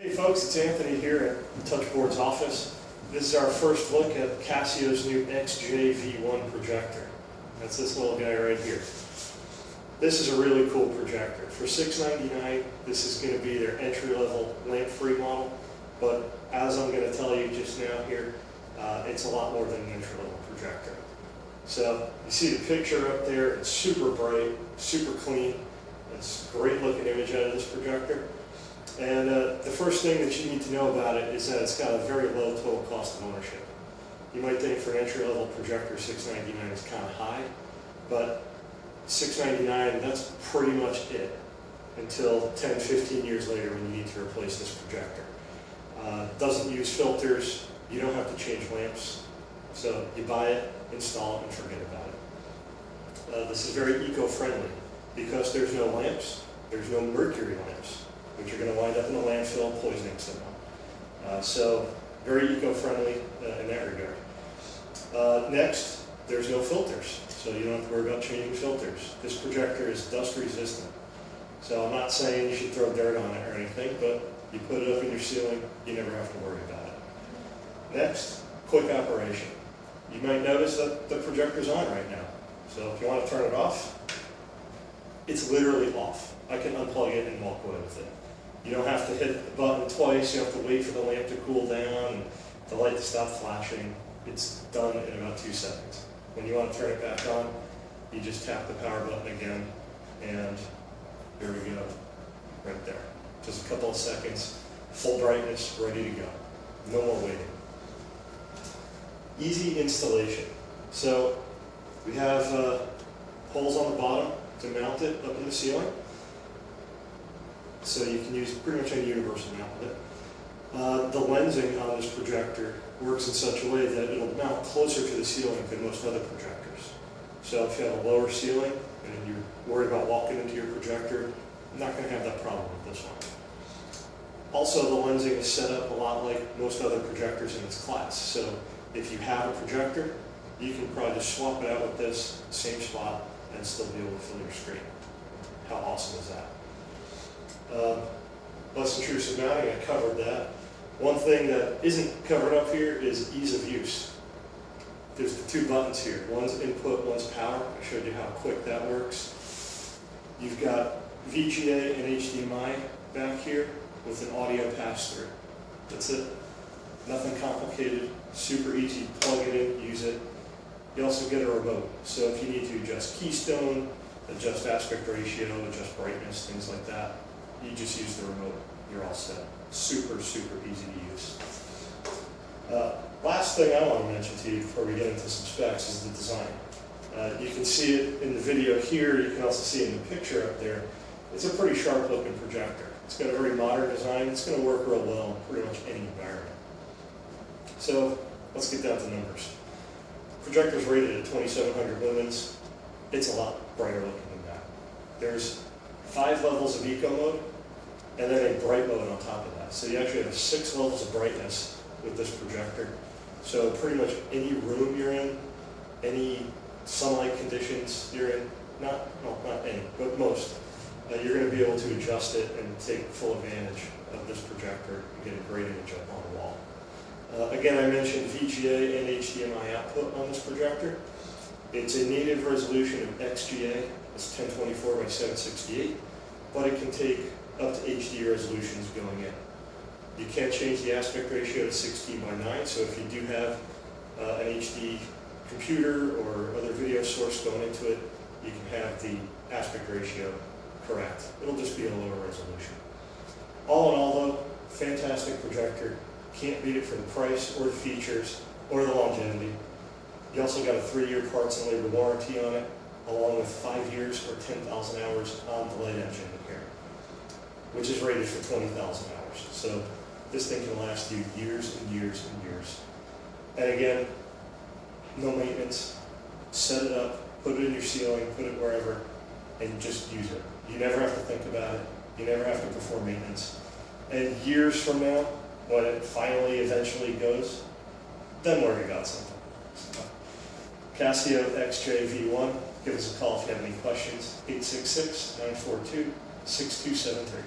Hey folks, it's Anthony here at Touchboard's office. This is our first look at Casio's new XJ-V1 projector. That's this little guy right here. This is a really cool projector. For $699, this is going to be their entry-level lamp-free model, but as I'm going to tell you just now here, it's a lot more than an entry-level projector. So you see the picture up there, it's super bright, super clean. It's a great looking image out of this projector. And the first thing that you need to know about it is that it's got a very low total cost of ownership. You might think for an entry-level projector, $699 is kind of high, but $699, that's pretty much it until 10, 15 years later when you need to replace this projector. Doesn't use filters, you don't have to change lamps, so you buy it, install it, and forget about it. This is very eco-friendly. Because there's no lamps, there's no mercury lamps, which are going to wind up in the landfill poisoning someone. So very eco-friendly in that regard. Next, there's no filters, so you don't have to worry about changing filters. This projector is dust resistant. So I'm not saying you should throw dirt on it or anything, but you put it up in your ceiling, you never have to worry about it. Next, quick operation. You might notice that the projector's on right now. So if you want to turn it off, it's literally off. I can unplug it and walk away with it. You don't have to hit the button twice, you have to wait for the lamp to cool down, and the light to stop flashing. It's done in about 2 seconds. When you want to turn it back on, you just tap the power button again, and there we go, right there. Just a couple of seconds, full brightness, ready to go. No more waiting. Easy installation. So we have holes on the bottom to mount it up in the ceiling. So you can use pretty much any universal mount with it. The lensing on this projector works in such a way that it'll mount closer to the ceiling than most other projectors. So if you have a lower ceiling and you're worried about walking into your projector, you're not going to have that problem with this one. Also, the lensing is set up a lot like most other projectors in its class. So if you have a projector, you can probably just swap it out with this, same spot, and still be able to fill your screen. How awesome is that? Less intrusive mounting, I covered that. One thing that isn't covered up here is ease of use. There's the 2 buttons here. One's input, one's power. I showed you how quick that works. You've got VGA and HDMI back here with an audio pass-through. That's it. Nothing complicated, super easy. Plug it in, use it. You also get a remote, so if you need to adjust keystone, adjust aspect ratio, adjust brightness, things like that, you just use the remote. You're all set. Super, super easy to use. Last thing I want to mention to you before we get into some specs is the design. You can see it in the video here. You can also see it in the picture up there. It's a pretty sharp looking projector. It's got a very modern design. It's going to work real well in pretty much any environment. So let's get down to numbers. Projector's rated at 2700 lumens. It's a lot brighter looking than that. There's 5 levels of eco mode, and then a bright mode on top of that. So you actually have 6 levels of brightness with this projector. So pretty much any room you're in, any sunlight conditions you're in, not any, but most, you're going to be able to adjust it and take full advantage of this projector and get a great image up on the wall. Again, I mentioned VGA and HDMI output on this projector. It's a native resolution of XGA, it's 1024 by 768, but it can take up to HD resolutions going in. You can't change the aspect ratio to 16 by 9, so if you do have an HD computer or other video source going into it, you can have the aspect ratio correct. It'll just be a lower resolution. All in all though, fantastic projector. Can't beat it for the price or the features or the longevity. You also got a 3-year parts and labor warranty on it, along with 5 years or 10,000 hours on the light engine here, which is rated for 20,000 hours. So this thing can last you years and years and years. And again, no maintenance. Set it up, put it in your ceiling, put it wherever, and just use it. You never have to think about it. You never have to perform maintenance. And years from now, when it finally eventually goes, then we already got something. So, Casio XJ-V1, give us a call if you have any questions, 866-942-6273.